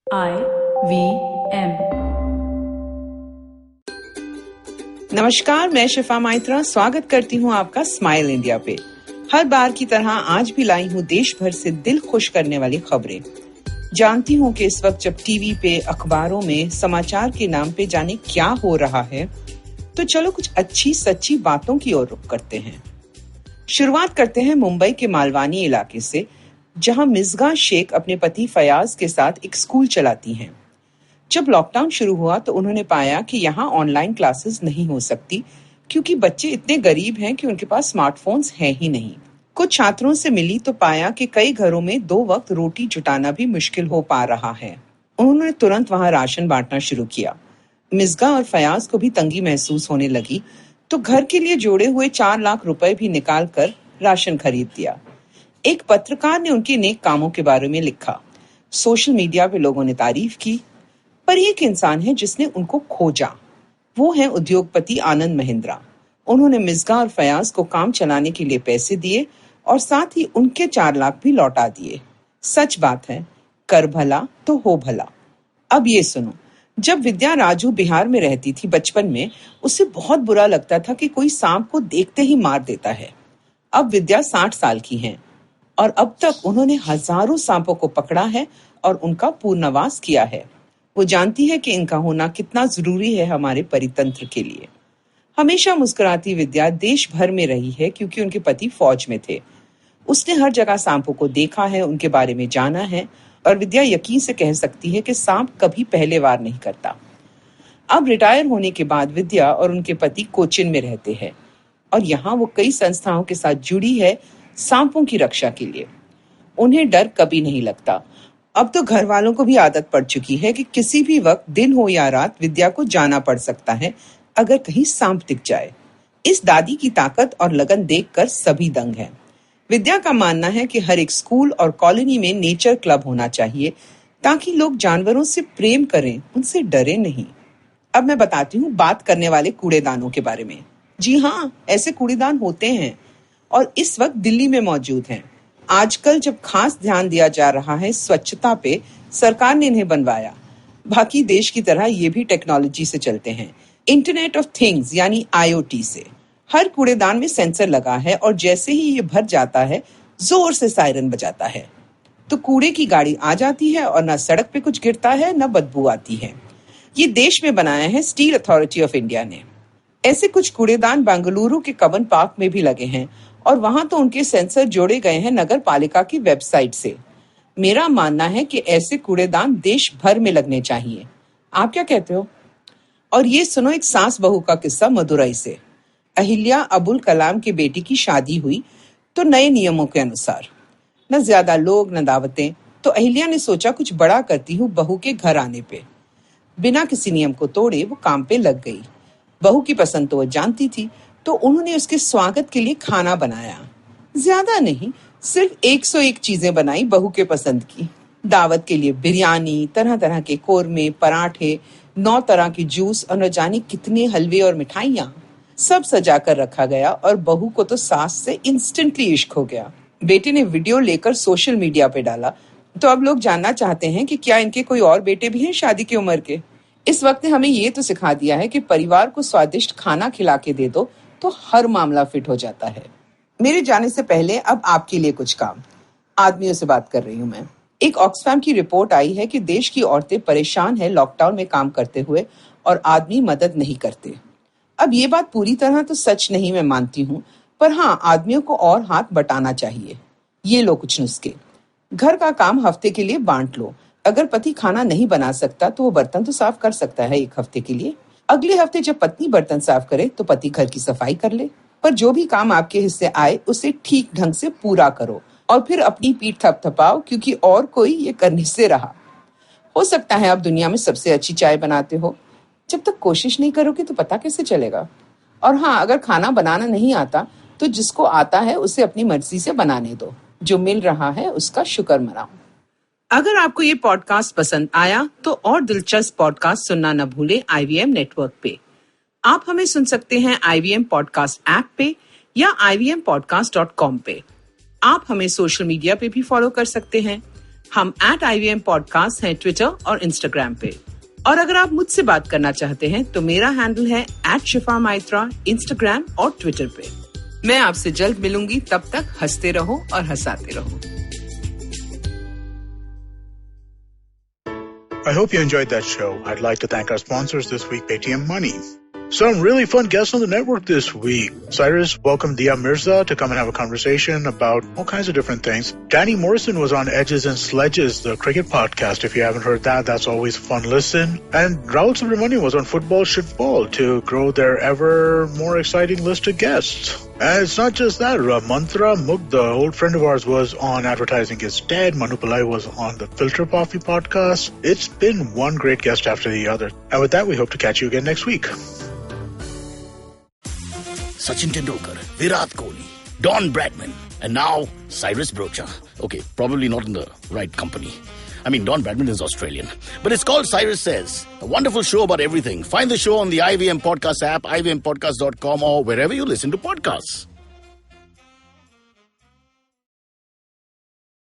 IVM। नमस्कार, मैं शिफा माइत्रा स्वागत करती हूँ आपका स्माइल इंडिया पे। हर बार की तरह आज भी लाई हूँ देश भर से दिल खुश करने वाली खबरें। जानती हूँ कि इस वक्त जब टीवी पे, अखबारों में समाचार के नाम पे जाने क्या हो रहा है, तो चलो कुछ अच्छी सच्ची बातों की ओर रुख करते हैं। शुरुआत करते हैं मुंबई के मालवानी इलाके से, जहां मिज़गा शेख अपने पति फयाज के साथ एक स्कूल चलाती हैं। जब लॉकडाउन शुरू हुआ तो उन्होंने पाया कि यहाँ ऑनलाइन क्लासेस नहीं हो सकती, क्योंकि बच्चे इतने गरीब हैं कि उनके पास स्मार्टफोन्स हैं ही नहीं। कुछ छात्रों से मिली तो पाया कि कई घरों में 2 वक्त रोटी जुटाना भी मुश्किल हो पा रहा है। उन्होंने तुरंत वहां राशन बांटना शुरू किया। मिज़गा और फयाज को भी तंगी महसूस होने लगी, तो घर के लिए जोड़े हुए 4 लाख रुपए भी निकाल कर राशन खरीद दिया। एक पत्रकार ने उनके नेक कामों के बारे में लिखा। सोशल मीडिया पे लोगों ने तारीफ की, पर एक इंसान है जिसने उनको खोजा। वो है उद्योगपति आनंद महिंद्रा। उन्होंने मिज़गा और फयाज को काम चलाने के लिए पैसे दिए और साथ ही उनके 4 लाख भी लौटा दिए। सच बात है, कर भला तो हो भला। अब ये सुनो, जब विद्या राजू बिहार में रहती थी बचपन में, उसे बहुत बुरा लगता था कि कोई सांप को देखते ही मार देता है। अब विद्या 60 साल की हैं और अब तक उन्होंने हजारों सांपों को पकड़ा है और उनका पुनर्वास किया है। वो जानती है कि इनका होना कितना जरूरी है हमारे परितंत्र के लिए। हमेशा मुस्कुराती विद्या देश भर में रही है क्योंकि उनके पति फौज में थे। उसने हर जगह सांपों को देखा है, उनके बारे में जाना है, और विद्या यकीन से कह सकती है कि सांप कभी पहले वार नहीं करता। अब रिटायर होने के बाद विद्या और उनके पति कोचिन में रहते हैं और यहाँ वो कई संस्थाओं के साथ जुड़ी है सांपों की रक्षा के लिए। उन्हें डर कभी नहीं लगता। अब तो घर वालों को भी आदत पड़ चुकी है कि किसी भी वक्त, दिन हो या रात, विद्या को जाना पड़ सकता है अगर कहीं सांप दिख जाए। इस दादी की ताकत और लगन देखकर सभी दंग हैं। विद्या का मानना है कि हर एक स्कूल और कॉलोनी में नेचर क्लब होना चाहिए ताकि लोग जानवरों से प्रेम करें, उनसे डरे नहीं। अब मैं बताती हूँ बात करने वाले कूड़ेदानों के बारे में। जी हाँ, ऐसे कूड़ेदान होते हैं और इस वक्त दिल्ली में मौजूद हैं। आजकल जब खास ध्यान दिया जा रहा है स्वच्छता पे, सरकार ने इन्हें बनवाया। बाकी देश की तरह ये भी टेक्नोलॉजी से चलते हैं, इंटरनेट ऑफ थिंग्स यानी IoT से। हर कूड़ेदान में सेंसर लगा है और जैसे ही ये भर जाता है, जोर से सायरन बजाता है, तो कूड़े की गाड़ी आ जाती है और न सड़क पे कुछ गिरता है, न बदबू आती है। ये देश में बनाया है स्टील अथॉरिटी ऑफ इंडिया ने। ऐसे कुछ कूड़ेदान बेंगलुरु के कवन पार्क में भी लगे हैं और वहां तो उनके सेंसर जोड़े गए हैं नगर पालिका की वेबसाइट से। मेरा मानना है कि ऐसे कूड़ेदान देश भर में लगने चाहिए। आप क्या कहते हो? और ये सुनो एक सास बहू का किस्सा मदुरई से। अहिल्या अबुल कलाम की बेटी की शादी हुई तो नए नियमों के अनुसार, न ज्यादा लोग न दावतें, तो अहिल्या ने सोचा कुछ बड़ा करती हूँ बहू के घर आने पे। बिना किसी नियम को तोड़े वो काम पे लग गई। बहू की पसंद तो वो जानती थी, तो उन्होंने उसके स्वागत के लिए खाना बनाया। ज्यादा नहीं, सिर्फ 101 चीजें बनाई बहू के पसंद की। दावत के लिए बिरयानी, तरह तरह के कोरमे, पराठे, 9 तरह के जूस और न जाने कितने हलवे और मिठाइयां। सब सजा कर रखा गया और बहू को तो सास से इंस्टेंटली इश्क हो गया। बेटे ने वीडियो लेकर सोशल मीडिया पे डाला, तो अब लोग जानना चाहते हैं कि क्या इनके कोई और बेटे भी हैं शादी की उम्र के। इस वक्त ने हमें ये तो सिखा दिया है कि परिवार को स्वादिष्ट खाना खिला के दे दो तो हर मामला फिट हो जाता है। मेरे जाने से पहले अब आपके लिए कुछ काम। आदमियों से बात कर रही हूँ मैं। एक ऑक्सफैम की रिपोर्ट आई है कि देश की औरतें परेशान हैं लॉकडाउन में काम करते हुए और आदमी मदद नहीं करते। अब ये बात पूरी तरह तो सच नहीं, मैं मानती हूँ, पर हाँ, आदमियों को और हाथ बटाना चाहिए। ये लो कुछ नुस्खे। घर का काम हफ्ते के लिए बांट लो। अगर पति खाना नहीं बना सकता तो वो बर्तन तो साफ कर सकता है 1 हफ्ते के लिए। अगले हफ्ते जब पत्नी बर्तन साफ करे तो पति घर की सफाई कर ले। पर जो भी काम आपके हिस्से आए उसे ठीक ढंग से पूरा करो और फिर अपनी पीठ थपथपाओ, क्योंकि और कोई ये करने से रहा। हो सकता है आप दुनिया में सबसे अच्छी चाय बनाते हो, जब तक कोशिश नहीं करोगे तो पता कैसे चलेगा। और हाँ, अगर खाना बनाना नहीं आता तो जिसको आता है उसे अपनी मर्जी से बनाने दो। जो मिल रहा है उसका शुक्र मनाओ। अगर आपको ये पॉडकास्ट पसंद आया तो और दिलचस्प पॉडकास्ट सुनना न भूलें IVM नेटवर्क पे। आप हमें सुन सकते हैं IVM पॉडकास्ट ऐप पे या ivmpodcast.com पे। आप हमें सोशल मीडिया पे भी फॉलो कर सकते हैं। हम @IVM Podcast हैं ट्विटर और इंस्टाग्राम पे। और अगर आप मुझसे बात करना चाहते हैं तो मेरा हैंडल है @Shifa Maitra इंस्टाग्राम और ट्विटर पे। मैं आपसे जल्द मिलूंगी, तब तक हंसते रहो और हंसाते रहो। I hope you enjoyed that show. I'd like to thank our sponsors this week, Paytm Money. Some really fun guests on the network this week. Cyrus welcomed Dia Mirza to come and have a conversation about all kinds of different things. Danny Morrison was on Edges and Sledges, the cricket podcast. If you haven't heard that, that's always a fun listen. And Rahul Subramanian was on Football Should Fall to grow their ever more exciting list of guests. And it's not just that. Mantra Mugdha, an old friend of ours, was on Advertising is Dead. Manu Pillai was on the Filter Coffee podcast. It's been one great guest after the other. And with that, we hope to catch you again next week. Sachin Tendulkar, Virat Kohli, Don Bradman, and now Cyrus Brocha. Okay, probably not in the right company. I mean, Don Bradman is Australian. But it's called Cyrus Says, a wonderful show about everything. Find the show on the IVM Podcast app, ivmpodcast.com, or wherever you listen to podcasts.